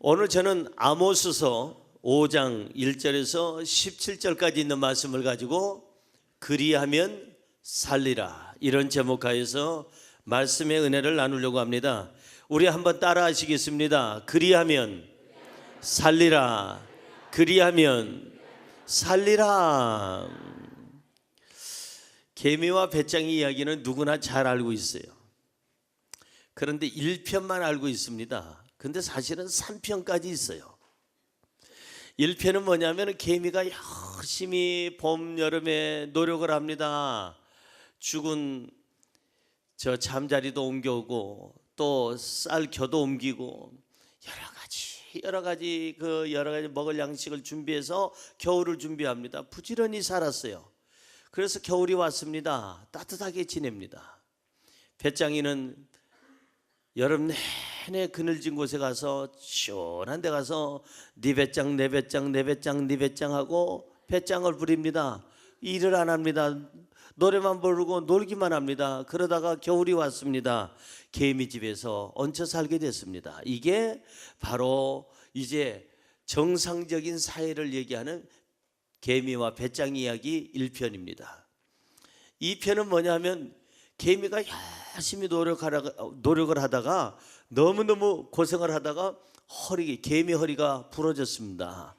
오늘 저는 아모스서 5장 1절에서 17절까지 있는 말씀을 가지고 그리하면 살리라, 이런 제목하에서 말씀의 은혜를 나누려고 합니다. 우리 한번 따라 하시겠습니다. 그리하면 살리라, 그리하면 살리라. 개미와 배짱이 이야기는 누구나 잘 알고 있어요. 그런데 1편만 알고 있습니다. 근데 사실은 3편까지 있어요. 1편은 뭐냐면 개미가 열심히 봄, 여름에 노력을 합니다. 죽은 저 잠자리도 옮겨오고 또 쌀 겨도 옮기고 여러 가지 먹을 양식을 준비해서 겨울을 준비합니다. 부지런히 살았어요. 그래서 겨울이 왔습니다. 따뜻하게 지냅니다. 배짱이는 여름 내내 그늘진 곳에 가서 시원한 데 가서 네 배짱 내 배짱 내 배짱 네 배짱 하고 배짱을 부립니다. 일을 안 합니다. 노래만 부르고 놀기만 합니다. 그러다가 겨울이 왔습니다. 개미집에서 얹혀 살게 됐습니다. 이게 바로 이제 정상적인 사회를 얘기하는 개미와 배짱 이야기 1편입니다. 2편은 뭐냐면 개미가 열심히 노력을 하다가 너무너무 고생을 하다가 개미 허리가 부러졌습니다.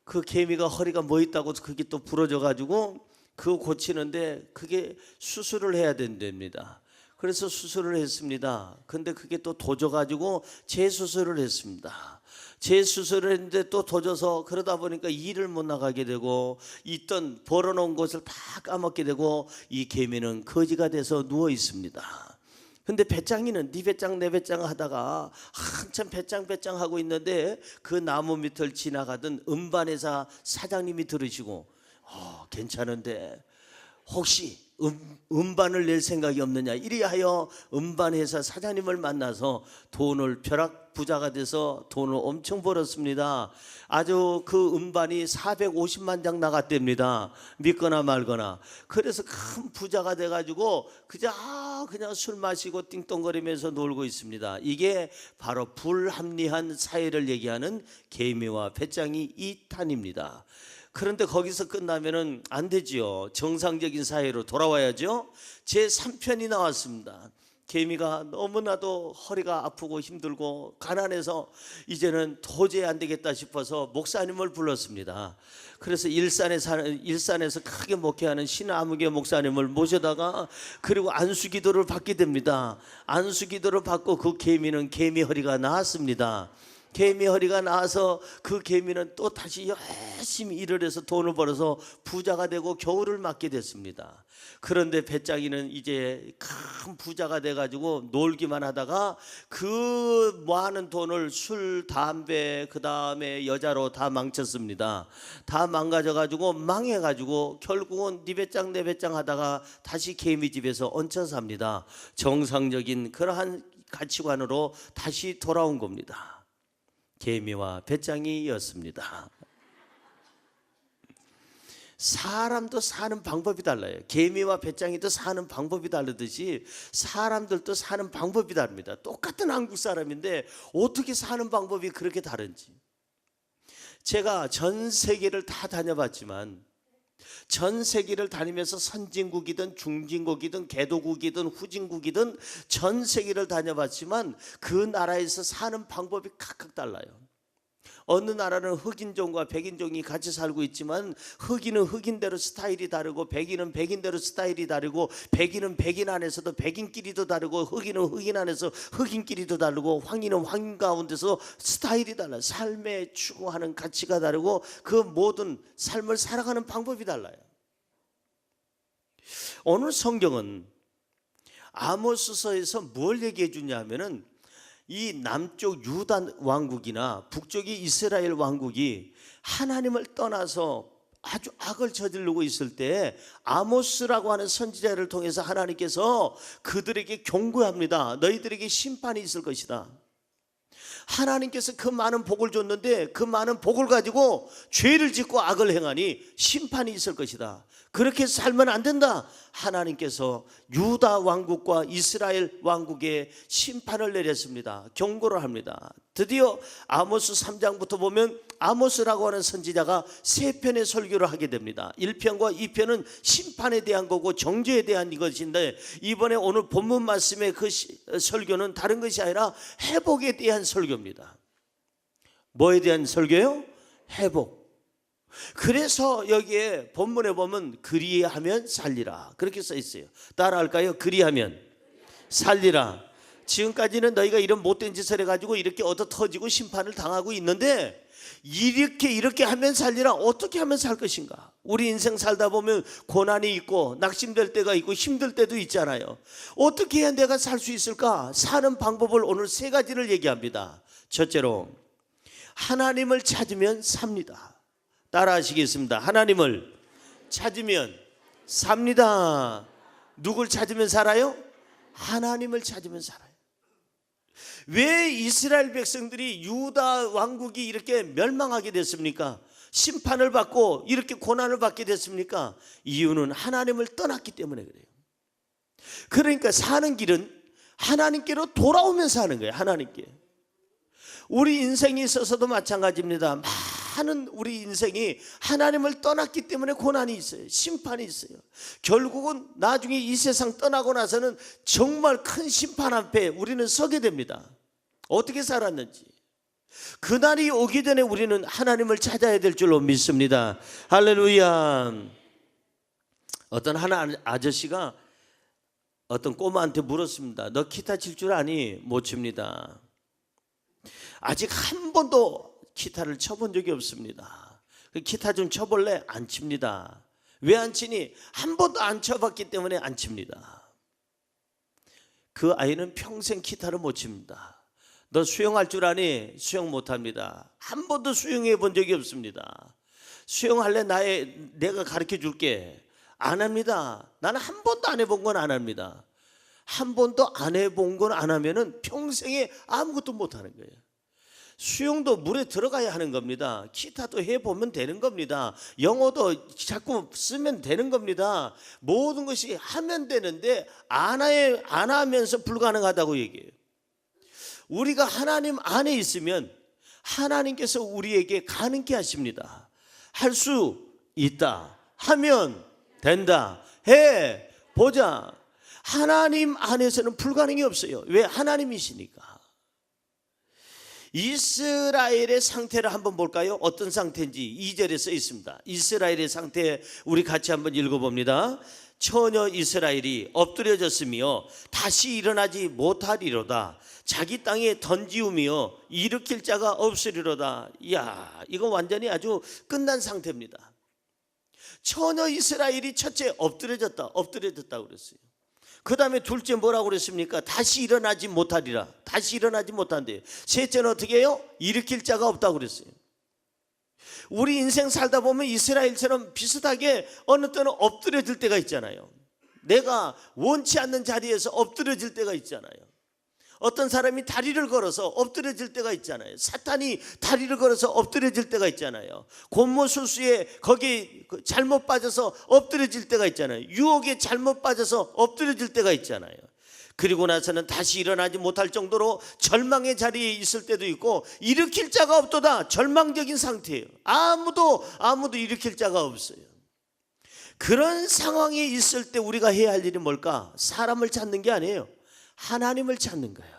그 개미가 허리가 뭐 있다고 그게 또 부러져 가지고 그거 고치는데 그게 수술을 해야 된답니다. 그래서 수술을 했습니다. 근데 그게 또 도져 가지고 재수술을 했습니다. 재수술을 했는데 또 도져서 그러다 보니까 일을 못 나가게 되고 있던 벌어놓은 것을 다 까먹게 되고 이 개미는 거지가 돼서 누워 있습니다. 근데 배짱이는 네 배짱 내 배짱 하다가 한참 배짱 하고 있는데 그 나무 밑을 지나가던 음반회사 사장님이 들으시고 괜찮은데 혹시 음반을 낼 생각이 없느냐, 이리하여 음반회사 사장님을 만나서 돈을 벼락 부자가 돼서 돈을 엄청 벌었습니다. 아주 그 음반이 450만 장 나갔답니다. 믿거나 말거나. 그래서 큰 부자가 돼가지고 그냥 술 마시고 띵똥거리면서 놀고 있습니다. 이게 바로 불합리한 사회를 얘기하는 개미와 배짱이 2탄입니다. 그런데 거기서 끝나면은 안 되지요. 정상적인 사회로 돌아와야죠. 제 3편이 나왔습니다. 개미가 너무나도 허리가 아프고 힘들고 가난해서 이제는 도저히 안 되겠다 싶어서 목사님을 불렀습니다. 그래서 일산에서 크게 목회하는 신아무개 목사님을 모셔다가 그리고 안수기도를 받게 됩니다. 안수기도를 받고 그 개미는 개미 허리가 나았습니다. 개미 허리가 나와서 그 개미는 또 다시 열심히 일을 해서 돈을 벌어서 부자가 되고 겨울을 맞게 됐습니다. 그런데 배짱이는 이제 큰 부자가 돼가지고 놀기만 하다가 그 많은 돈을 술, 담배, 그 다음에 여자로 다 망쳤습니다. 다 망가져가지고 망해가지고 결국은 네 배짱 내 배짱 하다가 다시 개미집에서 얹혀 삽니다. 정상적인 그러한 가치관으로 다시 돌아온 겁니다. 개미와 배짱이였습니다. 사람도 사는 방법이 달라요. 개미와 배짱이도 사는 방법이 다르듯이 사람들도 사는 방법이 다릅니다. 똑같은 한국 사람인데 어떻게 사는 방법이 그렇게 다른지. 제가 전 세계를 다 다녀봤지만 전 세계를 다니면서 선진국이든 중진국이든 개도국이든 후진국이든 전 세계를 다녀봤지만 그 나라에서 사는 방법이 각각 달라요. 어느 나라는 흑인종과 백인종이 같이 살고 있지만 흑인은 흑인대로 스타일이 다르고 백인은 백인대로 스타일이 다르고 백인은 백인 안에서도 백인끼리도 다르고 흑인은 흑인 안에서 흑인끼리도 다르고 황인은 황인 가운데서 스타일이 달라요. 삶에 추구하는 가치가 다르고 그 모든 삶을 살아가는 방법이 달라요. 오늘 성경은 아모스서에서 뭘 얘기해 주냐면은 이 남쪽 유다 왕국이나 북쪽이 이스라엘 왕국이 하나님을 떠나서 아주 악을 저지르고 있을 때 아모스라고 하는 선지자를 통해서 하나님께서 그들에게 경고합니다. 너희들에게 심판이 있을 것이다. 하나님께서 그 많은 복을 줬는데 그 많은 복을 가지고 죄를 짓고 악을 행하니 심판이 있을 것이다. 그렇게 살면 안 된다. 하나님께서 유다 왕국과 이스라엘 왕국에 심판을 내렸습니다. 경고를 합니다. 드디어 아모스 3장부터 보면 아모스라고 하는 선지자가 3편의 설교를 하게 됩니다. 1편과 2편은 심판에 대한 거고 정죄에 대한 이것인데, 이번에 오늘 본문 말씀의 그 설교는 다른 것이 아니라 회복에 대한 설교입니다. 뭐에 대한 설교요? 회복. 그래서 여기에 본문에 보면 그리하면 살리라 그렇게 써 있어요. 따라할까요? 그리하면 살리라. 지금까지는 너희가 이런 못된 짓을 해가지고 이렇게 얻어 터지고 심판을 당하고 있는데, 이렇게 하면 살리라. 어떻게 하면 살 것인가? 우리 인생 살다 보면 고난이 있고 낙심될 때가 있고 힘들 때도 있잖아요. 어떻게 해야 내가 살 수 있을까? 사는 방법을 오늘 3가지를 얘기합니다. 첫째로, 하나님을 찾으면 삽니다. 따라 하시겠습니다. 하나님을 찾으면 삽니다. 누굴 찾으면 살아요? 하나님을 찾으면 살아요. 왜 이스라엘 백성들이 유다 왕국이 이렇게 멸망하게 됐습니까? 심판을 받고 이렇게 고난을 받게 됐습니까? 이유는 하나님을 떠났기 때문에 그래요. 그러니까 사는 길은 하나님께로 돌아오면서 하는 거예요. 하나님께. 우리 인생에 있어서도 마찬가지입니다. 많은 우리 인생이 하나님을 떠났기 때문에 고난이 있어요. 심판이 있어요. 결국은 나중에 이 세상 떠나고 나서는 정말 큰 심판 앞에 우리는 서게 됩니다. 어떻게 살았는지. 그날이 오기 전에 우리는 하나님을 찾아야 될 줄로 믿습니다. 할렐루야. 어떤 하나 아저씨가 어떤 꼬마한테 물었습니다. 너 기타 칠 줄 아니? 못 칩니다. 아직 한 번도 기타를 쳐본 적이 없습니다. 기타 좀 쳐볼래? 안 칩니다. 왜 안 치니? 한 번도 안 쳐봤기 때문에 안 칩니다. 그 아이는 평생 기타를 못 칩니다. 너 수영할 줄 아니? 수영 못합니다. 한 번도 수영해 본 적이 없습니다. 수영할래? 내가 가르쳐 줄게. 안 합니다. 나는 한 번도 안 해본 건 안 합니다. 한 번도 안 해본 건 안 하면은 평생에 아무것도 못 하는 거예요. 수영도 물에 들어가야 하는 겁니다. 기타도 해보면 되는 겁니다. 영어도 자꾸 쓰면 되는 겁니다. 모든 것이 하면 되는데 안 하면서 불가능하다고 얘기해요. 우리가 하나님 안에 있으면 하나님께서 우리에게 가능케 하십니다. 할 수 있다. 하면 된다. 해 보자. 하나님 안에서는 불가능이 없어요. 왜? 하나님이시니까. 이스라엘의 상태를 한번 볼까요? 어떤 상태인지 2절에 써 있습니다. 이스라엘의 상태 우리 같이 한번 읽어봅니다. 처녀 이스라엘이 엎드려졌으며 다시 일어나지 못하리로다. 자기 땅에 던지우며 일으킬 자가 없으리로다. 이야, 이거 완전히 아주 끝난 상태입니다. 처녀 이스라엘이 첫째 엎드려졌다고 그랬어요. 그 다음에 둘째 뭐라고 그랬습니까? 다시 일어나지 못하리라. 다시 일어나지 못한대요. 셋째는 어떻게 해요? 일으킬 자가 없다고 그랬어요. 우리 인생 살다 보면 이스라엘처럼 비슷하게 어느 때는 엎드려질 때가 있잖아요. 내가 원치 않는 자리에서 엎드려질 때가 있잖아요. 어떤 사람이 다리를 걸어서 엎드려질 때가 있잖아요. 사탄이 다리를 걸어서 엎드려질 때가 있잖아요. 곤모술수에 거기 잘못 빠져서 엎드려질 때가 있잖아요. 유혹에 잘못 빠져서 엎드려질 때가 있잖아요. 그리고 나서는 다시 일어나지 못할 정도로 절망의 자리에 있을 때도 있고, 일으킬 자가 없도다. 절망적인 상태예요. 아무도 일으킬 자가 없어요. 그런 상황에 있을 때 우리가 해야 할 일이 뭘까? 사람을 찾는 게 아니에요. 하나님을 찾는 거예요.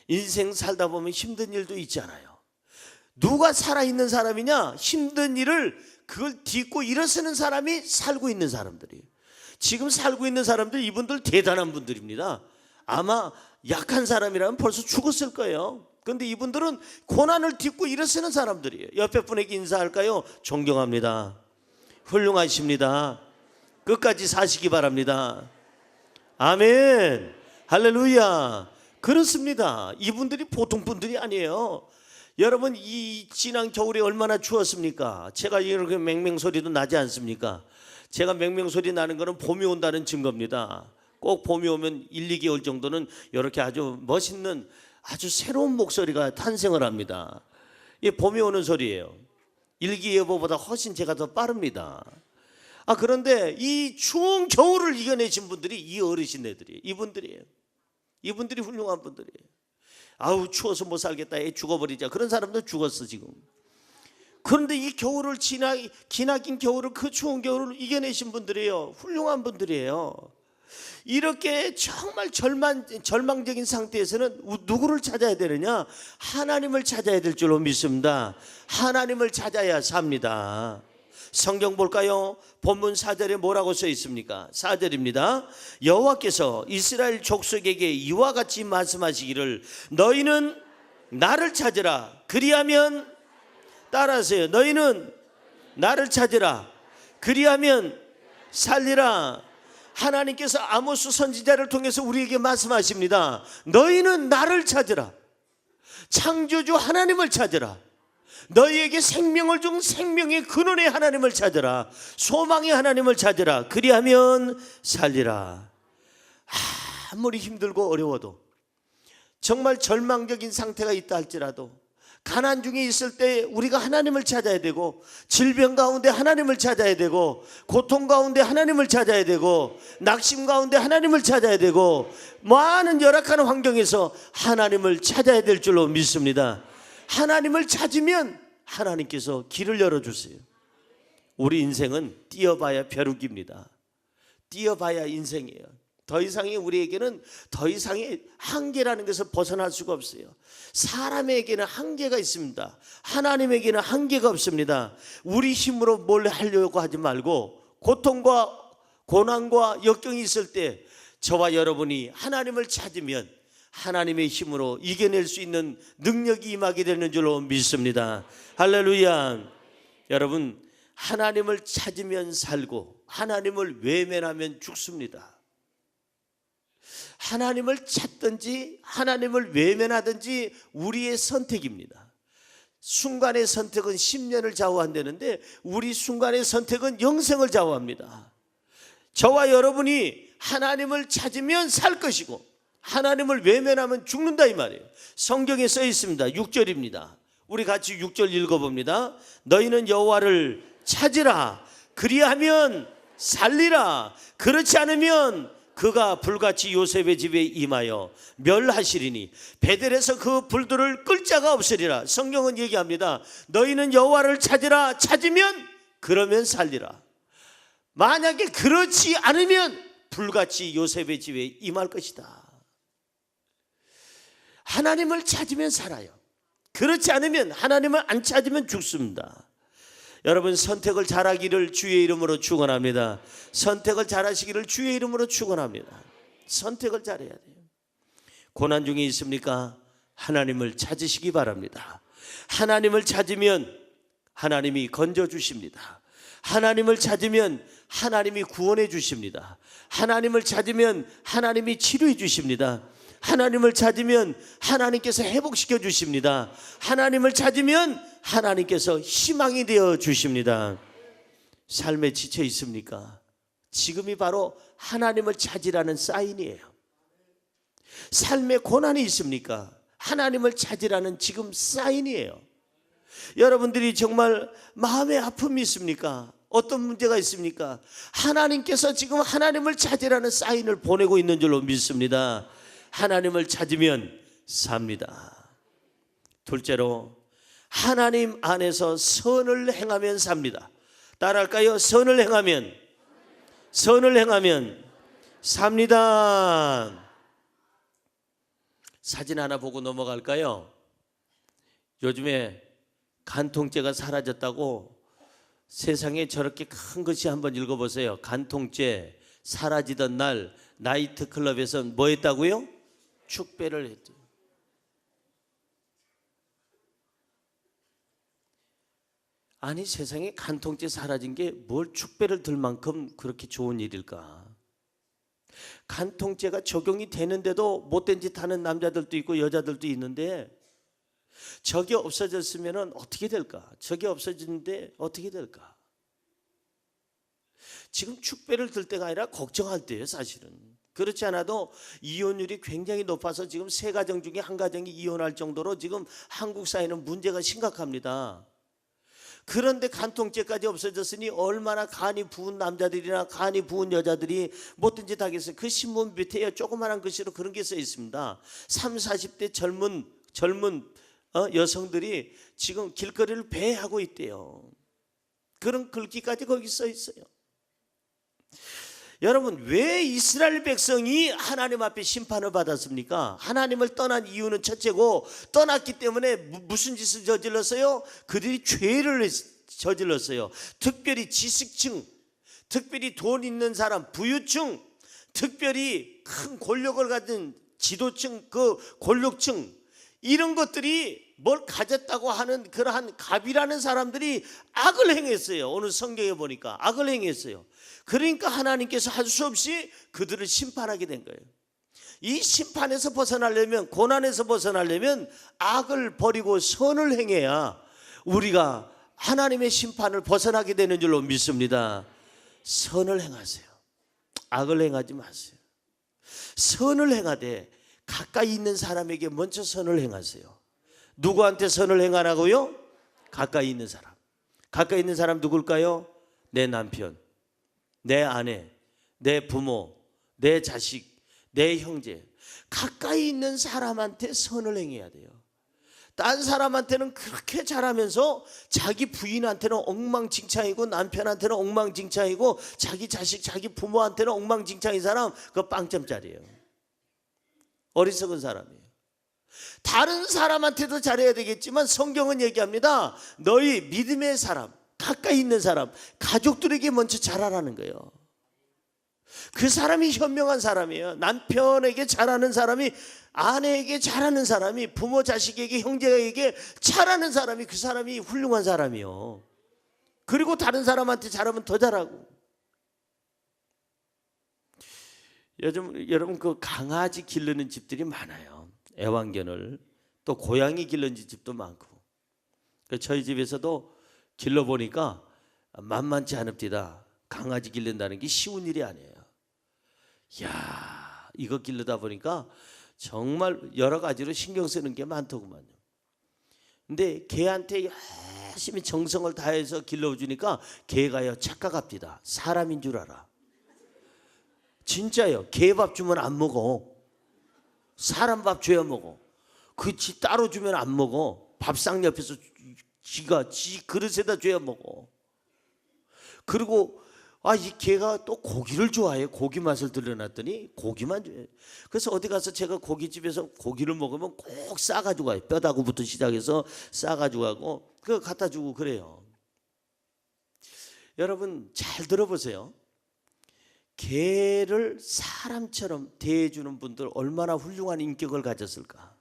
인생 살다 보면 힘든 일도 있잖아요. 누가 살아있는 사람이냐? 힘든 일을 그걸 딛고 일어서는 사람이 살고 있는 사람들이에요. 지금 살고 있는 사람들, 이분들 대단한 분들입니다. 아마 약한 사람이라면 벌써 죽었을 거예요. 그런데 이분들은 고난을 딛고 일어서는 사람들이에요. 옆에 분에게 인사할까요? 존경합니다. 훌륭하십니다. 끝까지 사시기 바랍니다. 아멘. 할렐루야. 그렇습니다. 이분들이 보통 분들이 아니에요. 여러분, 이 지난 겨울에 얼마나 추웠습니까? 제가 이렇게 맹맹소리도 나지 않습니까? 제가 맹맹소리 나는 거는 봄이 온다는 증거입니다. 꼭 봄이 오면 1, 2개월 정도는 이렇게 아주 멋있는 아주 새로운 목소리가 탄생을 합니다. 이게 봄이 오는 소리예요. 일기예보보다 훨씬 제가 더 빠릅니다. 그런데 이 추운 겨울을 이겨내신 분들이 이 어르신네들이에요. 이분들이에요. 이분들이 훌륭한 분들이에요. 아우 추워서 못 살겠다, 애 죽어버리자, 그런 사람도 죽었어 지금. 그런데 이 겨울을 기나긴 겨울을, 그 추운 겨울을 이겨내신 분들이에요. 훌륭한 분들이에요. 이렇게 정말 절망적인 상태에서는 누구를 찾아야 되느냐? 하나님을 찾아야 될 줄로 믿습니다. 하나님을 찾아야 삽니다. 성경 볼까요? 본문 4절에 뭐라고 써 있습니까? 4절입니다. 여호와께서 이스라엘 족속에게 이와 같이 말씀하시기를 너희는 나를 찾으라. 그리하면, 따라하세요. 너희는 나를 찾으라. 그리하면 살리라. 하나님께서 아모스 선지자를 통해서 우리에게 말씀하십니다. 너희는 나를 찾으라. 창조주 하나님을 찾으라. 너희에게 생명을 준 생명의 근원의 하나님을 찾으라. 소망의 하나님을 찾으라. 그리하면 살리라. 아무리 힘들고 어려워도, 정말 절망적인 상태가 있다 할지라도, 가난 중에 있을 때 우리가 하나님을 찾아야 되고, 질병 가운데 하나님을 찾아야 되고, 고통 가운데 하나님을 찾아야 되고, 낙심 가운데 하나님을 찾아야 되고, 많은 열악한 환경에서 하나님을 찾아야 될 줄로 믿습니다. 하나님을 찾으면 하나님께서 길을 열어주세요. 우리 인생은 뛰어봐야 벼룩입니다. 뛰어봐야 인생이에요. 더 이상의, 우리에게는 더 이상의 한계라는 것을 벗어날 수가 없어요. 사람에게는 한계가 있습니다. 하나님에게는 한계가 없습니다. 우리 힘으로 뭘 하려고 하지 말고, 고통과 고난과 역경이 있을 때 저와 여러분이 하나님을 찾으면 하나님의 힘으로 이겨낼 수 있는 능력이 임하게 되는 줄로 믿습니다. 할렐루야. 여러분, 하나님을 찾으면 살고 하나님을 외면하면 죽습니다. 하나님을 찾든지 하나님을 외면하든지 우리의 선택입니다. 순간의 선택은 10년을 좌우한다는데 우리 순간의 선택은 영생을 좌우합니다. 저와 여러분이 하나님을 찾으면 살 것이고 하나님을 외면하면 죽는다, 이 말이에요. 성경에 써 있습니다. 6절입니다. 우리 같이 6절 읽어봅니다. 너희는 여호와를 찾으라. 그리하면 살리라. 그렇지 않으면 그가 불같이 요셉의 집에 임하여 멸하시리니 베델에서 그 불들을 끌 자가 없으리라. 성경은 얘기합니다. 너희는 여호와를 찾으라. 찾으면, 그러면 살리라. 만약에 그렇지 않으면 불같이 요셉의 집에 임할 것이다. 하나님을 찾으면 살아요. 그렇지 않으면, 하나님을 안 찾으면 죽습니다. 여러분, 선택을 잘하기를 주의 이름으로 축원합니다. 선택을 잘하시기를 주의 이름으로 축원합니다. 선택을 잘해야 돼요. 고난 중에 있습니까? 하나님을 찾으시기 바랍니다. 하나님을 찾으면 하나님이 건져주십니다. 하나님을 찾으면 하나님이 구원해 주십니다. 하나님을 찾으면 하나님이 치료해 주십니다. 하나님을 찾으면 하나님께서 회복시켜 주십니다. 하나님을 찾으면 하나님께서 희망이 되어 주십니다. 삶에 지쳐 있습니까? 지금이 바로 하나님을 찾으라는 사인이에요. 삶에 고난이 있습니까? 하나님을 찾으라는 지금 사인이에요. 여러분들이 정말 마음의 아픔이 있습니까? 어떤 문제가 있습니까? 하나님께서 지금 하나님을 찾으라는 사인을 보내고 있는 줄로 믿습니다. 하나님을 찾으면 삽니다. 둘째로, 하나님 안에서 선을 행하면 삽니다. 따라할까요? 선을 행하면 삽니다. 사진 하나 보고 넘어갈까요? 요즘에 간통죄가 사라졌다고, 세상에 저렇게 큰 것이, 한번 읽어보세요. 간통죄 사라지던 날 나이트클럽에서 뭐 했다고요? 축배를 했죠. 아니, 세상에 간통죄 사라진 게 뭘 축배를 들 만큼 그렇게 좋은 일일까? 간통죄가 적용이 되는데도 못된 짓 하는 남자들도 있고 여자들도 있는데, 저게 없어졌으면 어떻게 될까? 저게 없어지는데 어떻게 될까? 지금 축배를 들 때가 아니라 걱정할 때예요, 사실은. 그렇지 않아도 이혼율이 굉장히 높아서 지금 3가정 중에 1가정이 이혼할 정도로 지금 한국 사회는 문제가 심각합니다. 그런데 간통죄까지 없어졌으니 얼마나 간이 부은 남자들이나 간이 부은 여자들이 뭐든지 다 하겠어요. 그 신문 밑에 조그마한 글씨로 그런 게 써 있습니다. 30, 40대 젊은 여성들이 지금 길거리를 배회하고 있대요. 그런 글귀까지 거기 써 있어요. 여러분, 왜 이스라엘 백성이 하나님 앞에 심판을 받았습니까? 하나님을 떠난 이유는 첫째고, 떠났기 때문에 무슨 짓을 저질렀어요? 그들이 죄를 저질렀어요. 특별히 지식층, 특별히 돈 있는 사람, 부유층, 특별히 큰 권력을 가진 지도층, 그 권력층, 이런 것들이 뭘 가졌다고 하는 그러한 갑이라는 사람들이 악을 행했어요. 오늘 성경에 보니까 악을 행했어요. 그러니까 하나님께서 할 수 없이 그들을 심판하게 된 거예요. 이 심판에서 벗어나려면, 고난에서 벗어나려면 악을 버리고 선을 행해야 우리가 하나님의 심판을 벗어나게 되는 줄로 믿습니다. 선을 행하세요. 악을 행하지 마세요. 선을 행하되 가까이 있는 사람에게 먼저 선을 행하세요. 누구한테 선을 행하라고요? 가까이 있는 사람. 가까이 있는 사람 누굴까요? 내 남편, 내 아내, 내 부모, 내 자식, 내 형제. 가까이 있는 사람한테 선을 행해야 돼요. 딴 사람한테는 그렇게 잘하면서 자기 부인한테는 엉망진창이고, 남편한테는 엉망진창이고, 자기 자식, 자기 부모한테는 엉망진창인 사람, 그거 빵점짜리예요. 어리석은 사람이에요. 다른 사람한테도 잘해야 되겠지만 성경은 얘기합니다. 너희 믿음의 사람, 가까이 있는 사람, 가족들에게 먼저 잘하라는 거예요. 그 사람이 현명한 사람이에요. 남편에게 잘하는 사람이, 아내에게 잘하는 사람이, 부모 자식에게, 형제에게 잘하는 사람이, 그 사람이 훌륭한 사람이요. 그리고 다른 사람한테 잘하면 더 잘하고. 요즘 여러분 그 강아지 기르는 집들이 많아요. 애완견을. 또 고양이 기르는 집도 많고. 저희 집에서도 길러보니까 만만치 않읍니다. 강아지 기른다는 게 쉬운 일이 아니에요. 이야, 이거 기르다 보니까 정말 여러 가지로 신경 쓰는 게 많더구만요. 근데 개한테 열심히 정성을 다해서 길러주니까 개가요 착각합니다. 사람인 줄 알아. 진짜요. 개 밥 주면 안 먹어. 사람 밥 줘야 먹어. 그지 따로 주면 안 먹어. 밥상 옆에서 지가 지 그릇에다 줘야 먹어. 그리고 이 개가 또 고기를 좋아해. 고기 맛을 들여놨더니 고기만 좋아해. 그래서 어디 가서 제가 고깃집에서 고기를 먹으면 꼭 싸가지고 가요. 뼈다구부터 시작해서 싸가지고 가고 그거 갖다 주고 그래요. 여러분 잘 들어보세요. 개를 사람처럼 대해주는 분들 얼마나 훌륭한 인격을 가졌을까.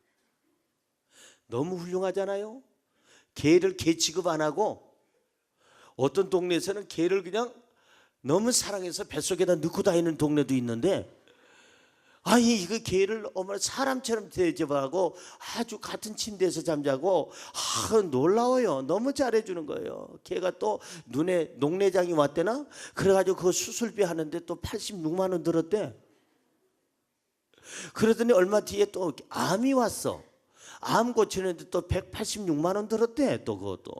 너무 훌륭하잖아요. 개를 개 취급 안 하고, 어떤 동네에서는 개를 그냥 너무 사랑해서 뱃속에다 넣고 다니는 동네도 있는데, 이거 개를 어머나 사람처럼 대접하고 아주 같은 침대에서 잠자고, 놀라워요. 너무 잘해주는 거예요. 개가 또 눈에 녹내장이 왔대나? 그래가지고 그 수술비 하는데 또 86만 원 들었대. 그러더니 얼마 뒤에 또 암이 왔어. 암 고치는데 또 186만 원 들었대. 또 그것도.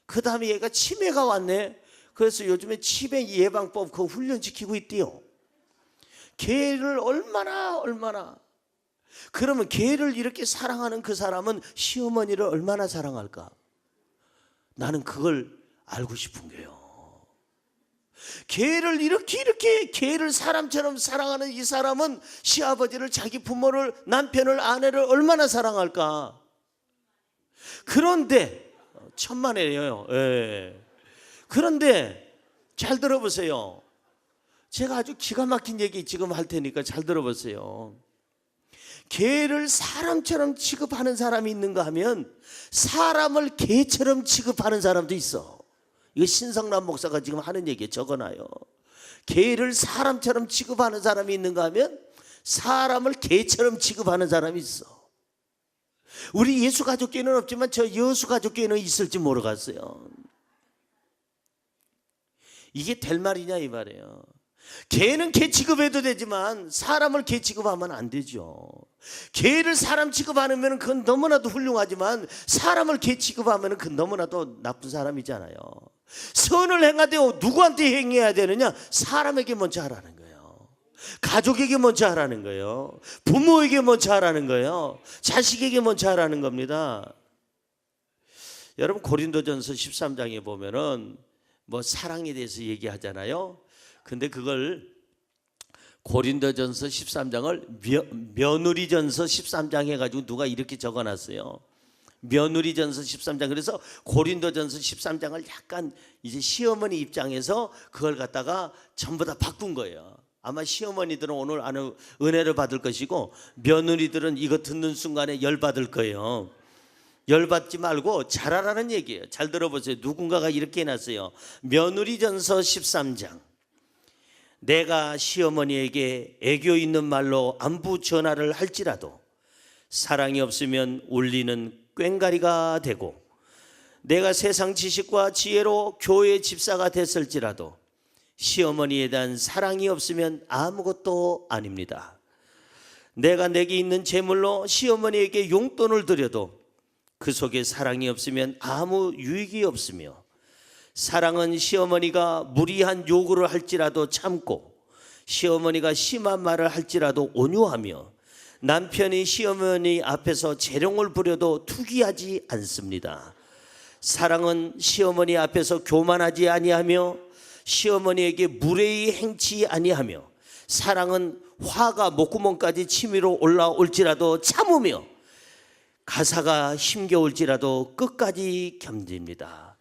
그 다음에 얘가 치매가 왔네. 그래서 요즘에 치매 예방법 그 훈련시키고 있대요. 개를 얼마나. 그러면 개를 이렇게 사랑하는 그 사람은 시어머니를 얼마나 사랑할까? 나는 그걸 알고 싶은 거예요. 개를 이렇게 개를 사람처럼 사랑하는 이 사람은 시아버지를, 자기 부모를, 남편을, 아내를 얼마나 사랑할까? 그런데 천만에요. 예. 그런데 잘 들어보세요. 제가 아주 기가 막힌 얘기 지금 할 테니까 잘 들어보세요. 개를 사람처럼 취급하는 사람이 있는가 하면 사람을 개처럼 취급하는 사람도 있어. 이거 신성남 목사가 지금 하는 얘기에 적어놔요. 개를 사람처럼 취급하는 사람이 있는가 하면 사람을 개처럼 취급하는 사람이 있어. 우리 예수 가족교회는 없지만 저 여수 가족교회는 있을지 모르겠어요. 이게 될 말이냐 이 말이에요. 개는 개 취급해도 되지만 사람을 개 취급하면 안 되죠. 개를 사람 취급하면 그건 너무나도 훌륭하지만 사람을 개 취급하면 그건 너무나도 나쁜 사람이잖아요. 선을 행하되 누구한테 행해야 되느냐? 사람에게 먼저 하라는 거예요. 가족에게 먼저 하라는 거예요. 부모에게 먼저 하라는 거예요. 자식에게 먼저 하라는 겁니다. 여러분 고린도전서 13장에 보면은 뭐 사랑에 대해서 얘기하잖아요. 근데 그걸 고린도전서 13장을 며느리전서 13장 해가지고 누가 이렇게 적어놨어요. 며느리전서 13장. 그래서 고린도전서 13장을 약간 이제 시어머니 입장에서 그걸 갖다가 전부 다 바꾼 거예요. 아마 시어머니들은 오늘 아는 은혜를 받을 것이고 며느리들은 이거 듣는 순간에 열받을 거예요. 열받지 말고 잘하라는 얘기예요. 잘 들어보세요. 누군가가 이렇게 해놨어요. 며느리전서 13장. 내가 시어머니에게 애교 있는 말로 안부 전화를 할지라도 사랑이 없으면 울리는 꽹가리가 되고, 내가 세상 지식과 지혜로 교회 집사가 됐을지라도 시어머니에 대한 사랑이 없으면 아무것도 아닙니다. 내가 내게 있는 재물로 시어머니에게 용돈을 드려도 그 속에 사랑이 없으면 아무 유익이 없으며, 사랑은 시어머니가 무리한 요구를 할지라도 참고 시어머니가 심한 말을 할지라도 온유하며 남편이 시어머니 앞에서 재롱을 부려도 투기하지 않습니다. 사랑은 시어머니 앞에서 교만하지 아니하며 시어머니에게 무례히 행치 아니하며, 사랑은 화가 목구멍까지 치밀어 올라올지라도 참으며 가사가 힘겨울지라도 끝까지 견딥니다.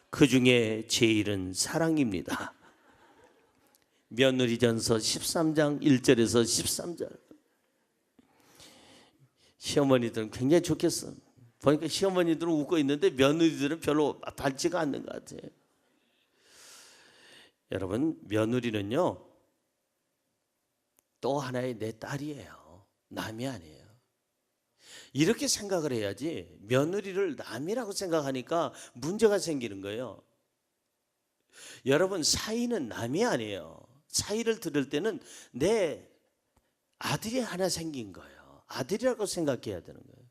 그 중에 제일은 사랑입니다. 며느리전서 13장 1절에서 13절. 시어머니들은 굉장히 좋겠어. 보니까 시어머니들은 웃고 있는데 며느리들은 별로 밝지가 않는 것 같아요. 여러분, 며느리는요 또 하나의 내 딸이에요. 남이 아니에요. 이렇게 생각을 해야지 며느리를 남이라고 생각하니까 문제가 생기는 거예요. 여러분, 사위는 남이 아니에요. 사위를 들을 때는 내 아들이 하나 생긴 거예요. 아들이라고 생각해야 되는 거예요.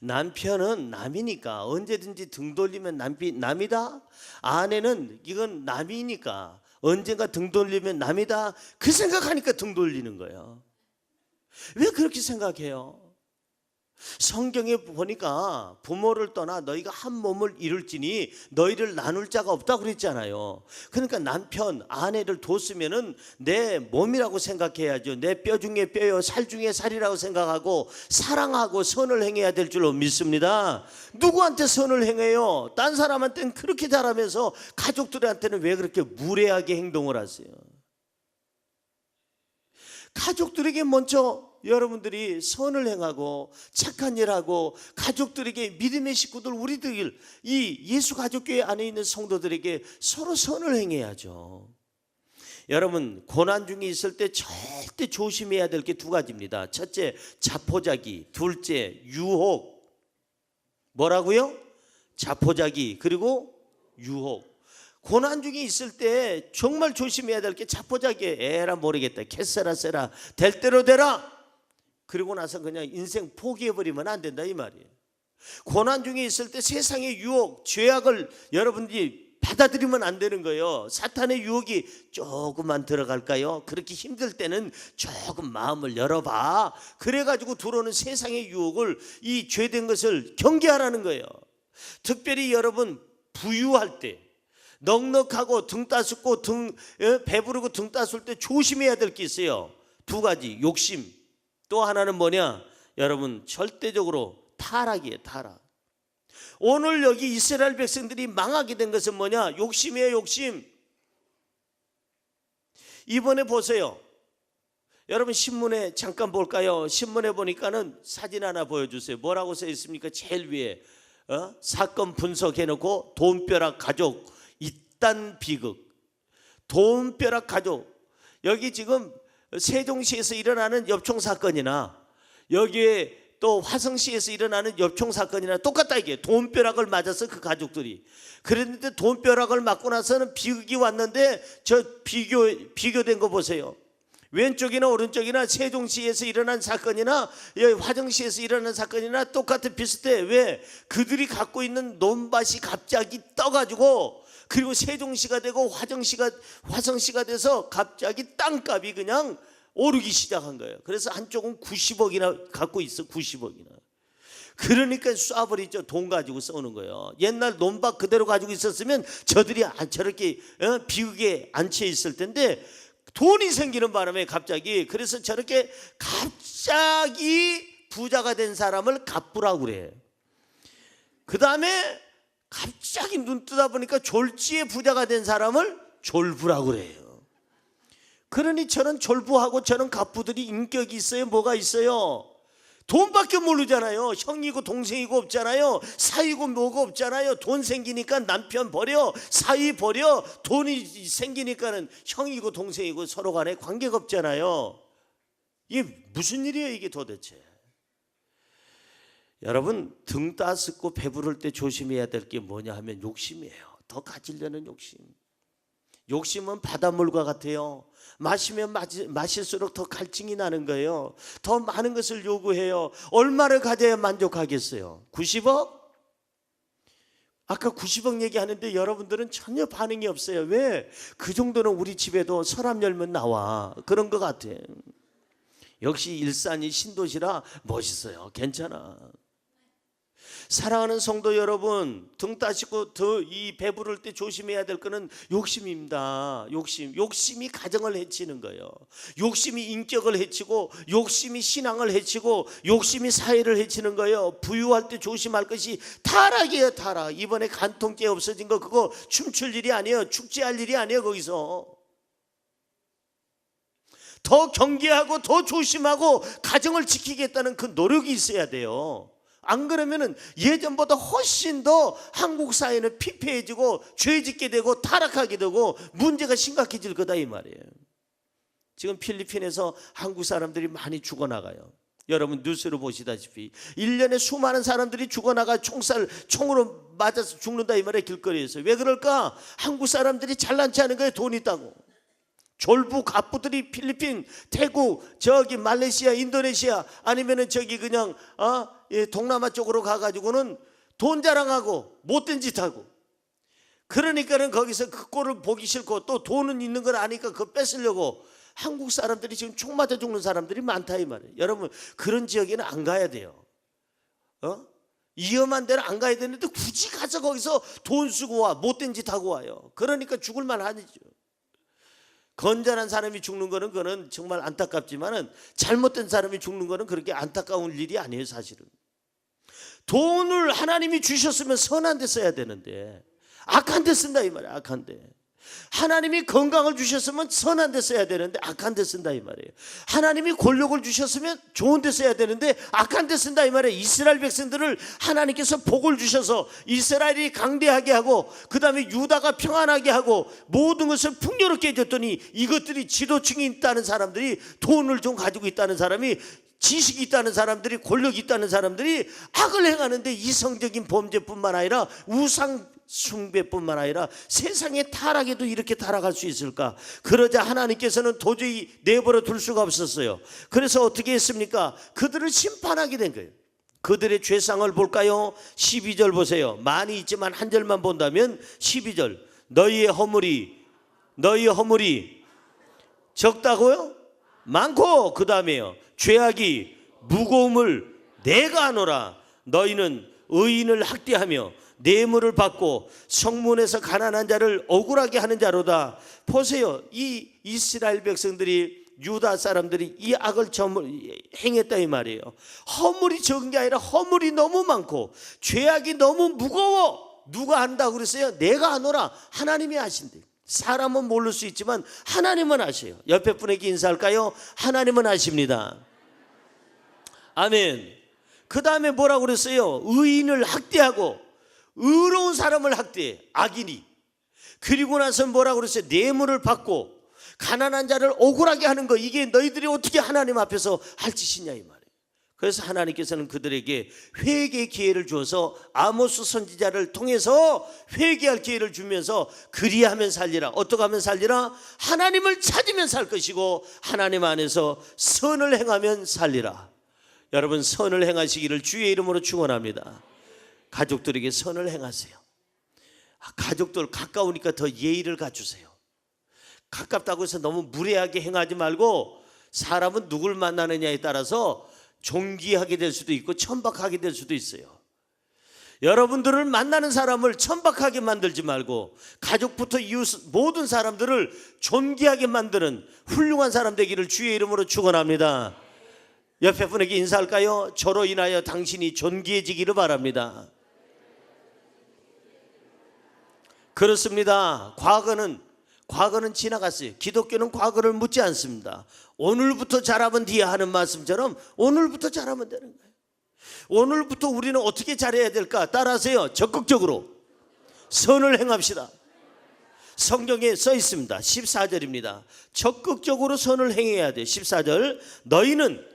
남편은 남이니까 언제든지 등 돌리면 남이다. 아내는 이건 남이니까 언젠가 등 돌리면 남이다. 그 생각하니까 등 돌리는 거예요. 왜 그렇게 생각해요? 성경에 보니까 부모를 떠나 너희가 한 몸을 이룰지니 너희를 나눌 자가 없다고 그랬잖아요. 그러니까 남편, 아내를 뒀으면은 내 몸이라고 생각해야죠. 내 뼈 중에 뼈요, 살 중에 살이라고 생각하고 사랑하고 선을 행해야 될 줄로 믿습니다. 누구한테 선을 행해요? 딴 사람한테는 그렇게 잘하면서 가족들한테는 왜 그렇게 무례하게 행동을 하세요? 가족들에게 먼저 여러분들이 선을 행하고 착한 일하고 가족들에게 믿음의 식구들, 우리들 이 예수 가족교회 안에 있는 성도들에게 서로 선을 행해야죠. 여러분, 고난 중에 있을 때 절대 조심해야 될 게 두 가지입니다. 첫째, 자포자기. 둘째, 유혹. 뭐라고요? 자포자기 그리고 유혹. 고난 중에 있을 때 정말 조심해야 될 게 자포자기에 에라 모르겠다, 캐세라 세라, 될 대로 되라. 그리고 나서 그냥 인생 포기해버리면 안 된다 이 말이에요. 고난 중에 있을 때 세상의 유혹, 죄악을 여러분들이 받아들이면 안 되는 거예요. 사탄의 유혹이 조금만 들어갈까요? 그렇게 힘들 때는 조금 마음을 열어봐. 그래가지고 들어오는 세상의 유혹을, 이 죄된 것을 경계하라는 거예요. 특별히 여러분 부유할 때, 넉넉하고 등 따숩고 배부르고 등 따숩 때 조심해야 될 게 있어요. 두 가지, 욕심. 또 하나는 뭐냐? 여러분, 절대적으로 타락이에요. 타락. 오늘 여기 이스라엘 백성들이 망하게 된 것은 뭐냐? 욕심이에요. 욕심. 이번에 보세요. 여러분, 신문에 잠깐 볼까요? 신문에 보니까는 사진 하나 보여주세요. 뭐라고 써 있습니까? 제일 위에 사건 분석해놓고 돈벼락 가족 이딴 비극. 돈벼락 가족. 여기 지금 세종시에서 일어나는 엽총 사건이나 여기에 또 화성시에서 일어나는 엽총 사건이나 똑같다. 이게 돈벼락을 맞아서 그 가족들이, 그랬는데 돈벼락을 맞고 나서는 비극이 왔는데 저 비교된 거 보세요. 왼쪽이나 오른쪽이나 세종시에서 일어난 사건이나 화성시에서 일어난 사건이나 똑같아, 비슷해. 왜? 그들이 갖고 있는 논밭이 갑자기 떠가지고, 그리고 세종시가 되고 화성시가 돼서 갑자기 땅값이 그냥 오르기 시작한 거예요. 그래서 한쪽은 90억이나 갖고 있어. 90억이나. 그러니까 쏴버리죠. 돈 가지고 쏘는 거예요. 옛날 논밭 그대로 가지고 있었으면 저들이 저렇게 비극에 안 처해 있을 텐데, 돈이 생기는 바람에 갑자기, 그래서 저렇게 갑자기 부자가 된 사람을 갑부라고 그래. 그 다음에 갑자기 눈 뜨다 보니까 졸지에 부자가 된 사람을 졸부라고 그래요. 그러니 저는 졸부하고 저는 갑부들이 인격이 있어요? 뭐가 있어요? 돈밖에 모르잖아요. 형이고 동생이고 없잖아요. 사이고 뭐고 없잖아요. 돈 생기니까 남편 버려, 사이 버려. 돈이 생기니까는 형이고 동생이고 서로 간에 관계가 없잖아요. 이게 무슨 일이에요 이게 도대체? 여러분, 등 따숩고 배부를 때 조심해야 될 게 뭐냐 하면 욕심이에요. 더 가지려는 욕심. 욕심은 바닷물과 같아요. 마시면 마실수록 더 갈증이 나는 거예요. 더 많은 것을 요구해요. 얼마를 가져야 만족하겠어요? 90억? 아까 90억 얘기하는데 여러분들은 전혀 반응이 없어요. 왜? 그 정도는 우리 집에도 서랍 열면 나와. 그런 것 같아. 역시 일산이 신도시라 멋있어요. 괜찮아. 사랑하는 성도 여러분, 등 따시고 더 이 배부를 때 조심해야 될 거는 욕심입니다. 욕심이 가정을 해치는 거예요. 욕심이 인격을 해치고, 욕심이 신앙을 해치고, 욕심이 사회를 해치는 거예요. 부유할 때 조심할 것이 타락이에요. 타락. 이번에 간통죄 없어진 거 그거 춤출 일이 아니에요. 축제할 일이 아니에요. 거기서 더 경계하고 더 조심하고 가정을 지키겠다는 그 노력이 있어야 돼요. 안 그러면은 예전보다 훨씬 더 한국 사회는 피폐해지고 죄짓게 되고 타락하게 되고 문제가 심각해질 거다 이 말이에요. 지금 필리핀에서 한국 사람들이 많이 죽어나가요. 여러분 뉴스로 보시다시피 1년에 수많은 사람들이 죽어나가 총으로 맞아서 죽는다 이 말이에요. 길거리에서. 왜 그럴까? 한국 사람들이 잘난 체 하는 거예요. 돈 있다고. 졸부 갑부들이 필리핀, 태국, 저기 말레이시아, 인도네시아 아니면은 저기 그냥 동남아 쪽으로 가가지고는 돈 자랑하고 못된 짓 하고, 그러니까는 거기서 그 꼴을 보기 싫고 또 돈은 있는 걸 아니까 그거 뺏으려고 한국 사람들이 지금 총 맞아 죽는 사람들이 많다 이 말이에요. 여러분 그런 지역에는 안 가야 돼요. 위험한 데는 안 가야 되는데 굳이 가서 거기서 돈 쓰고 와, 못된 짓 하고 와요. 그러니까 죽을 만하죠. 건전한 사람이 죽는 거는 그거는 정말 안타깝지만은 잘못된 사람이 죽는 거는 그렇게 안타까운 일이 아니에요. 사실은 돈을 하나님이 주셨으면 선한 데 써야 되는데 악한 데 쓴다 이 말이에요. 악한 데. 하나님이 건강을 주셨으면 선한 데 써야 되는데 악한 데 쓴다 이 말이에요. 하나님이 권력을 주셨으면 좋은 데 써야 되는데 악한 데 쓴다 이 말이에요. 이스라엘 백성들을 하나님께서 복을 주셔서 이스라엘이 강대하게 하고 그 다음에 유다가 평안하게 하고 모든 것을 풍요롭게 해줬더니 이것들이 지도층이 있다는 사람들이, 돈을 좀 가지고 있다는 사람이, 지식이 있다는 사람들이, 권력이 있다는 사람들이 악을 행하는데 이성적인 범죄뿐만 아니라 우상 숭배뿐만 아니라 세상의 타락에도 이렇게 타락할 수 있을까? 그러자 하나님께서는 도저히 내버려 둘 수가 없었어요. 그래서 어떻게 했습니까? 그들을 심판하게 된 거예요. 그들의 죄상을 볼까요? 12절 보세요. 많이 있지만 한 절만 본다면 12절. 너희의 허물이 적다고요? 많고, 그 다음에요, 죄악이 무거움을 내가 하노라. 너희는 의인을 학대하며 뇌물을 받고 성문에서 가난한 자를 억울하게 하는 자로다. 보세요. 이 이스라엘 백성들이, 유다 사람들이 이 악을 행했다 이 말이에요. 허물이 적은 게 아니라 허물이 너무 많고 죄악이 너무 무거워. 누가 한다고 그랬어요? 내가 하노라. 하나님이 하신대. 사람은 모를 수 있지만 하나님은 아셔요. 옆에 분에게 인사할까요? 하나님은 아십니다. 아멘. 그 다음에 뭐라고 그랬어요? 의인을 학대하고 의로운 사람을 학대해, 악인이. 그리고 나서 뭐라고 그랬어요? 뇌물을 받고 가난한 자를 억울하게 하는 거. 이게 너희들이 어떻게 하나님 앞에서 할 짓이냐 이 말이에요. 그래서 하나님께서는 그들에게 회개의 기회를 주어서 아모스 선지자를 통해서 회개할 기회를 주면서 그리하면 살리라. 어떻게 하면 살리라? 하나님을 찾으면 살 것이고 하나님 안에서 선을 행하면 살리라. 여러분, 선을 행하시기를 주의 이름으로 축원합니다. 가족들에게 선을 행하세요. 가족들 가까우니까 더 예의를 갖추세요. 가깝다고 해서 너무 무례하게 행하지 말고 사람은 누굴 만나느냐에 따라서 존귀하게 될 수도 있고 천박하게 될 수도 있어요. 여러분들을 만나는 사람을 천박하게 만들지 말고 가족부터 이웃 모든 사람들을 존귀하게 만드는 훌륭한 사람 되기를 주의 이름으로 축원합니다. 옆에 분에게 인사할까요? 저로 인하여 당신이 존귀해지기를 바랍니다. 그렇습니다. 과거는 지나갔어요. 기독교는 과거를 묻지 않습니다. 오늘부터 잘하면 뒤에 하는 말씀처럼 오늘부터 잘하면 되는 거예요. 오늘부터 우리는 어떻게 잘해야 될까? 따라하세요. 적극적으로 선을 행합시다. 성경에 써 있습니다. 14절입니다. 적극적으로 선을 행해야 돼. 14절, 너희는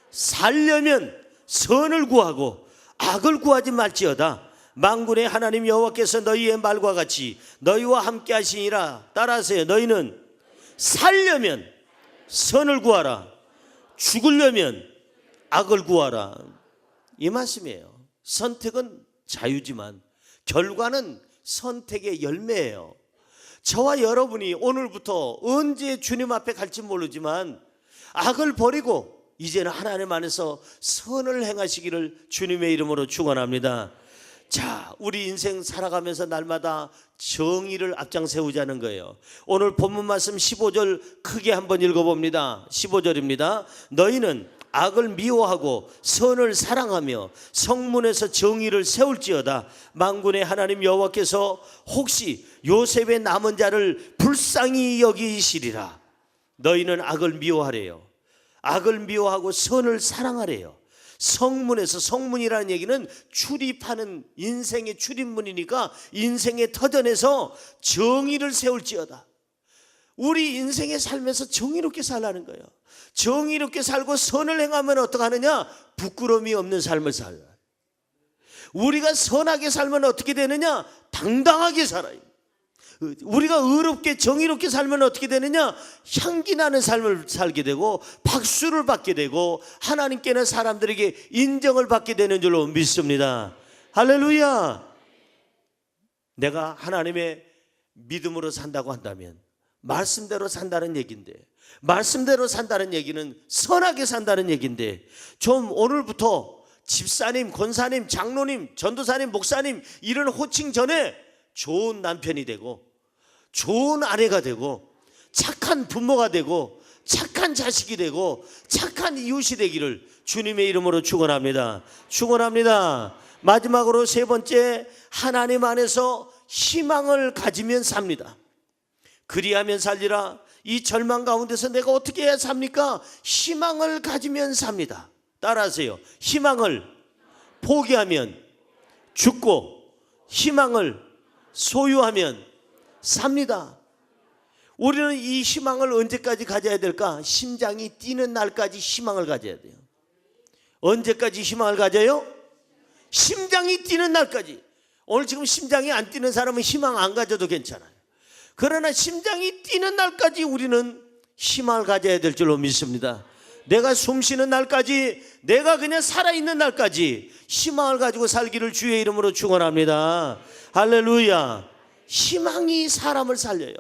살려면 선을 구하고 악을 구하지 말지어다. 만군의 하나님 여호와께서 너희의 말과 같이 너희와 함께 하시니라. 따라하세요. 너희는 살려면 선을 구하라. 죽으려면 악을 구하라. 이 말씀이에요. 선택은 자유지만 결과는 선택의 열매예요. 저와 여러분이 오늘부터 언제 주님 앞에 갈지 모르지만 악을 버리고 이제는 하나님 안에서 선을 행하시기를 주님의 이름으로 축원합니다. 자, 우리 인생 살아가면서 날마다 정의를 앞장 세우자는 거예요. 오늘 본문 말씀 15절 크게 한번 읽어봅니다. 15절입니다. 너희는 악을 미워하고 선을 사랑하며 성문에서 정의를 세울지어다. 만군의 하나님 여호와께서 혹시 요셉의 남은 자를 불쌍히 여기시리라. 너희는 악을 미워하래요. 악을 미워하고 선을 사랑하래요. 성문에서, 성문이라는 얘기는 출입하는 인생의 출입문이니까 인생의 터전에서 정의를 세울지어다. 우리 인생의 삶에서 정의롭게 살라는 거예요. 정의롭게 살고 선을 행하면 어떻게 하느냐? 부끄러움이 없는 삶을 살아요. 우리가 선하게 살면 어떻게 되느냐? 당당하게 살아요. 우리가 의롭게 정의롭게 살면 어떻게 되느냐? 향기 나는 삶을 살게 되고 박수를 받게 되고 하나님께는 사람들에게 인정을 받게 되는 줄로 믿습니다. 할렐루야. 내가 하나님의 믿음으로 산다고 한다면 말씀대로 산다는 얘기인데, 말씀대로 산다는 얘기는 선하게 산다는 얘기인데, 좀 오늘부터 집사님, 권사님, 장로님, 전도사님, 목사님 이런 호칭 전에 좋은 남편이 되고 좋은 아내가 되고 착한 부모가 되고 착한 자식이 되고 착한 이웃이 되기를 주님의 이름으로 축원합니다. 축원합니다. 마지막으로 세 번째, 하나님 안에서 희망을 가지면 삽니다. 그리하면 살리라. 이 절망 가운데서 내가 어떻게 해야 삽니까? 희망을 가지면 삽니다. 따라하세요. 희망을 포기하면 죽고 희망을 소유하면 삽니다. 우리는 이 희망을 언제까지 가져야 될까? 심장이 뛰는 날까지 희망을 가져야 돼요. 언제까지 희망을 가져요? 심장이 뛰는 날까지. 오늘 지금 심장이 안 뛰는 사람은 희망 안 가져도 괜찮아요. 그러나 심장이 뛰는 날까지 우리는 희망을 가져야 될 줄로 믿습니다. 내가 숨 쉬는 날까지, 내가 그냥 살아있는 날까지 희망을 가지고 살기를 주의 이름으로 축원합니다. 할렐루야. 희망이 사람을 살려요.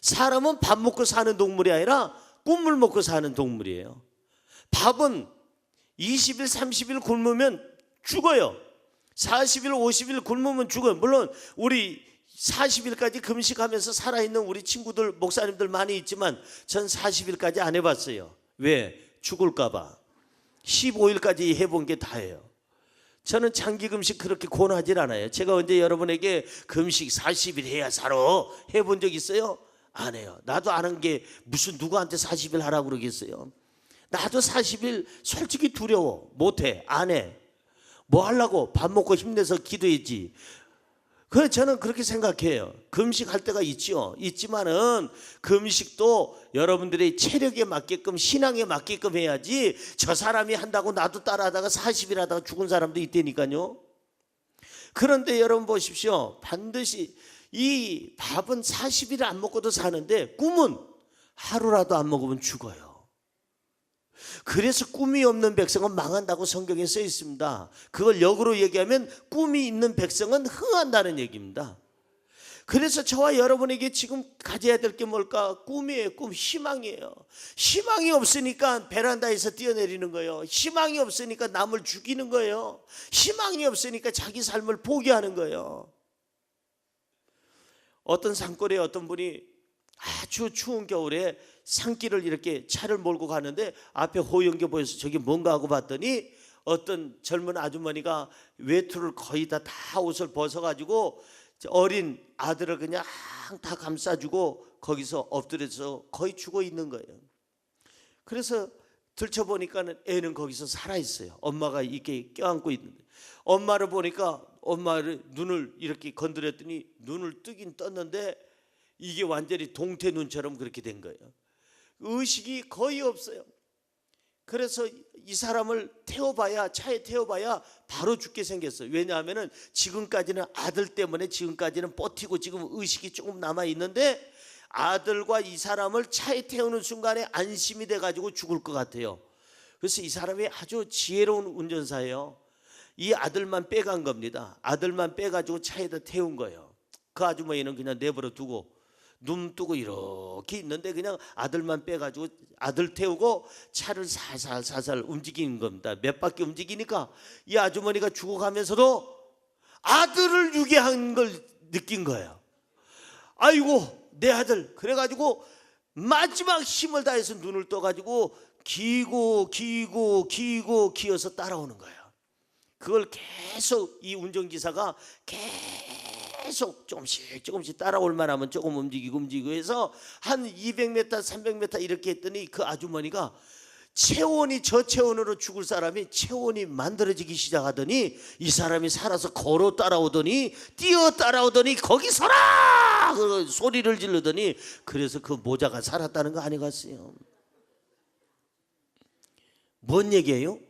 사람은 밥 먹고 사는 동물이 아니라 꿈을 먹고 사는 동물이에요. 밥은 20일, 30일 굶으면 죽어요. 40일, 50일 굶으면 죽어요. 물론 우리 40일까지 금식하면서 살아있는 우리 친구들, 목사님들 많이 있지만 전 40일까지 안 해봤어요. 왜? 죽을까 봐. 15일까지 해본 게 다예요. 저는 장기 금식 그렇게 권하질 않아요. 제가 언제 여러분에게 금식 40일 해야 살아 해본 적 있어요? 안 해요. 나도 아는 게 무슨 누구한테 40일 하라고 그러겠어요. 나도 40일 솔직히 두려워. 못해. 안 해. 뭐 하려고? 밥 먹고 힘내서 기도했지. 그래서 저는 그렇게 생각해요. 금식할 때가 있죠. 있지만은 금식도 여러분들의 체력에 맞게끔, 신앙에 맞게끔 해야지, 저 사람이 한다고 나도 따라하다가 40일 하다가 죽은 사람도 있다니까요. 그런데 여러분 보십시오. 반드시 이 밥은 40일 안 먹고도 사는데 꿈은 하루라도 안 먹으면 죽어요. 그래서 꿈이 없는 백성은 망한다고 성경에 써 있습니다. 그걸 역으로 얘기하면 꿈이 있는 백성은 흥한다는 얘기입니다. 그래서 저와 여러분에게 지금 가져야 될 게 뭘까? 꿈이에요. 꿈, 희망이에요. 희망이 없으니까 베란다에서 뛰어내리는 거예요. 희망이 없으니까 남을 죽이는 거예요. 희망이 없으니까 자기 삶을 포기하는 거예요. 어떤 산골에 어떤 분이 아주 추운 겨울에 산길을 이렇게 차를 몰고 가는데 앞에 호영교 보여서 저기 뭔가 하고 봤더니 어떤 젊은 아주머니가 외투를 거의 다 옷을 벗어가지고 어린 아들을 그냥 다 감싸주고 거기서 엎드려서 거의 죽어 있는 거예요. 그래서 들춰보니까 애는 거기서 살아있어요. 엄마가 이렇게 껴안고 있는데, 엄마를 보니까 엄마를 눈을 이렇게 건드렸더니 눈을 뜨긴 떴는데 이게 완전히 동태 눈처럼 그렇게 된 거예요. 의식이 거의 없어요. 그래서 이 사람을 태워봐야, 차에 태워봐야 바로 죽게 생겼어요. 왜냐하면 지금까지는 아들 때문에 지금까지는 버티고 지금 의식이 조금 남아있는데 아들과 이 사람을 차에 태우는 순간에 안심이 돼가지고 죽을 것 같아요. 그래서 이 사람이 아주 지혜로운 운전사예요. 이 아들만 빼간 겁니다. 아들만 빼가지고 차에다 태운 거예요. 그 아주머니는 그냥 내버려 두고 눈 뜨고 이렇게 있는데 그냥 아들만 빼가지고 아들 태우고 차를 살살 움직이는 겁니다. 몇 바퀴 움직이니까 이 아주머니가 죽어가면서도 아들을 유괴한 걸 느낀 거예요. 아이고 내 아들. 그래가지고 마지막 힘을 다해서 눈을 떠가지고 기어서 따라오는 거예요. 그걸 계속 이 운전기사가 계속 조금씩 따라올 만하면 조금 움직이고 해서 한 200m 300m 이렇게 했더니 그 아주머니가 체온이 저체온으로 죽을 사람이 체온이 만들어지기 시작하더니 이 사람이 살아서 걸어 따라오더니 뛰어 따라오더니 거기 서라 그 소리를 지르더니 그래서 그 모자가 살았다는 거 아니겠어요? 뭔 얘기예요?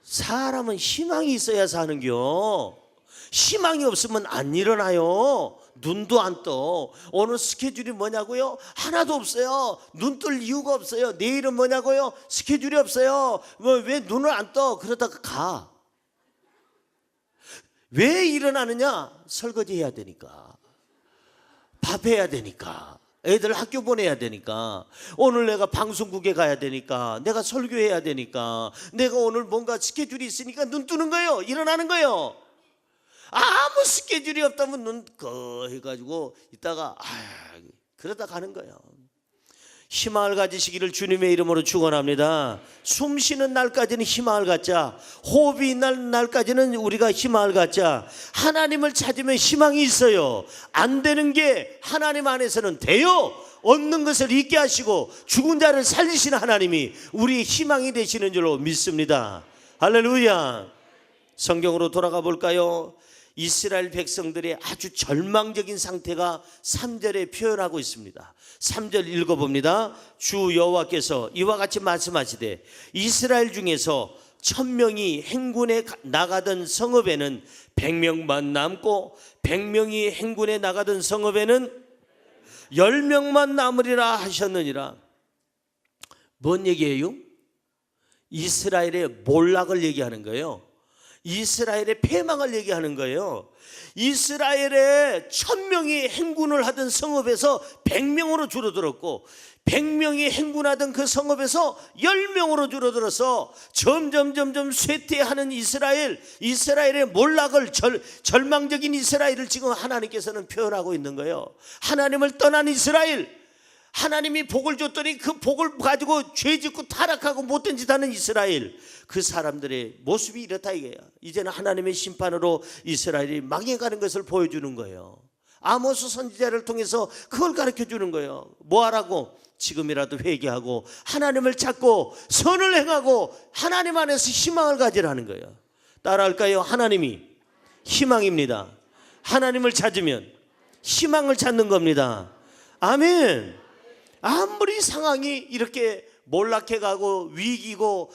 사람은 희망이 있어야 사는겨. 희망이 없으면 안 일어나요. 눈도 안 떠. 오늘 스케줄이 뭐냐고요? 하나도 없어요. 눈 뜰 이유가 없어요. 내일은 뭐냐고요? 스케줄이 없어요. 왜 눈을 안 떠? 그러다가 가. 왜 일어나느냐? 설거지 해야 되니까, 밥 해야 되니까, 애들 학교 보내야 되니까, 오늘 내가 방송국에 가야 되니까, 내가 설교해야 되니까, 내가 오늘 뭔가 스케줄이 있으니까 눈 뜨는 거예요. 일어나는 거예요. 아무 스케줄이 없다면 눈 꺼 해가지고 있다가 그러다 가는 거예요. 희망을 가지시기를 주님의 이름으로 축원합니다. 숨 쉬는 날까지는 희망을 갖자. 호흡이 있는 날까지는 우리가 희망을 갖자. 하나님을 찾으면 희망이 있어요. 안 되는 게 하나님 안에서는 돼요. 얻는 것을 잊게 하시고 죽은 자를 살리시는 하나님이 우리의 희망이 되시는 줄로 믿습니다. 할렐루야. 성경으로 돌아가 볼까요? 이스라엘 백성들의 아주 절망적인 상태가 3절에 표현하고 있습니다. 3절 읽어봅니다. 주 여호와께서 이와 같이 말씀하시되 이스라엘 중에서 1000명이 행군에 나가던 성읍에는 100명만 남고 100명이 행군에 나가던 성읍에는 10명만 남으리라 하셨느니라. 뭔 얘기예요? 이스라엘의 몰락을 얘기하는 거예요. 이스라엘의 패망을 얘기하는 거예요. 이스라엘의 1000명이 행군을 하던 성읍에서 100명으로 줄어들었고 100명이 행군하던 그 성읍에서 10명으로 줄어들어서 점점 쇠퇴하는 이스라엘의 몰락을 절망적인 이스라엘을 지금 하나님께서는 표현하고 있는 거예요. 하나님을 떠난 이스라엘, 하나님이 복을 줬더니 그 복을 가지고 죄짓고 타락하고 못된 짓 하는 이스라엘, 그 사람들의 모습이 이렇다 이거예요. 이제는 하나님의 심판으로 이스라엘이 망해가는 것을 보여주는 거예요. 아모스 선지자를 통해서 그걸 가르쳐 주는 거예요. 뭐 하라고? 지금이라도 회개하고 하나님을 찾고 선을 행하고 하나님 안에서 희망을 가지라는 거예요. 따라할까요? 하나님이 희망입니다. 하나님을 찾으면 희망을 찾는 겁니다. 아멘. 아무리 상황이 이렇게 몰락해 가고 위기고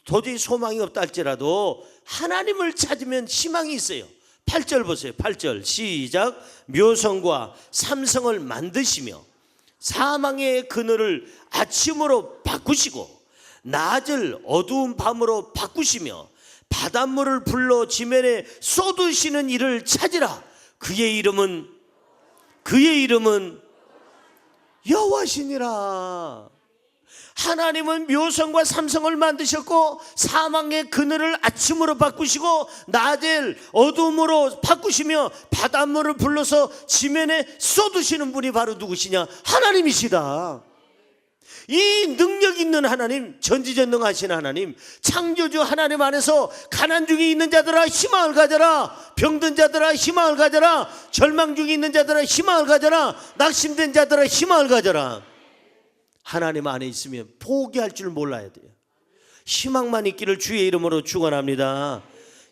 도저히 소망이 없다 할지라도 하나님을 찾으면 희망이 있어요. 8절 보세요. 8절 시작. 묘성과 삼성을 만드시며 사망의 그늘을 아침으로 바꾸시고 낮을 어두운 밤으로 바꾸시며 바닷물을 불러 지면에 쏟으시는 이를 찾으라. 그의 이름은 여호와시니라. 하나님은 묘성과 삼성을 만드셨고 사망의 그늘을 아침으로 바꾸시고 낮을 어둠으로 바꾸시며 바닷물을 불러서 지면에 쏟으시는 분이 바로 누구시냐? 하나님이시다. 이 능력 있는 하나님, 전지전능하신 하나님, 창조주 하나님 안에서 가난 중에 있는 자들아 희망을 가져라. 병든 자들아 희망을 가져라. 절망 중에 있는 자들아 희망을 가져라. 낙심된 자들아 희망을 가져라. 하나님 안에 있으면 포기할 줄 몰라야 돼요. 희망만 있기를 주의 이름으로 축원합니다.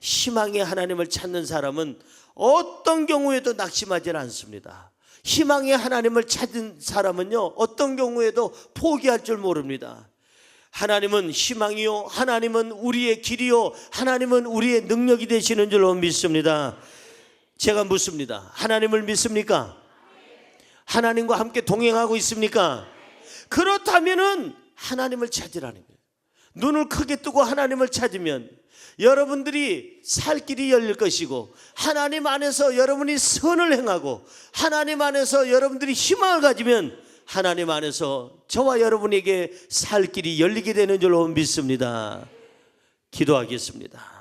희망의 하나님을 찾는 사람은 어떤 경우에도 낙심하지 않습니다. 희망의 하나님을 찾은 사람은요, 어떤 경우에도 포기할 줄 모릅니다. 하나님은 희망이요, 하나님은 우리의 길이요, 하나님은 우리의 능력이 되시는 줄로 믿습니다. 제가 묻습니다. 하나님을 믿습니까? 하나님과 함께 동행하고 있습니까? 그렇다면은 하나님을 찾으라는 거예요. 눈을 크게 뜨고 하나님을 찾으면 여러분들이 살 길이 열릴 것이고 하나님 안에서 여러분이 선을 행하고 하나님 안에서 여러분들이 희망을 가지면 하나님 안에서 저와 여러분에게 살 길이 열리게 되는 줄로 믿습니다. 기도하겠습니다.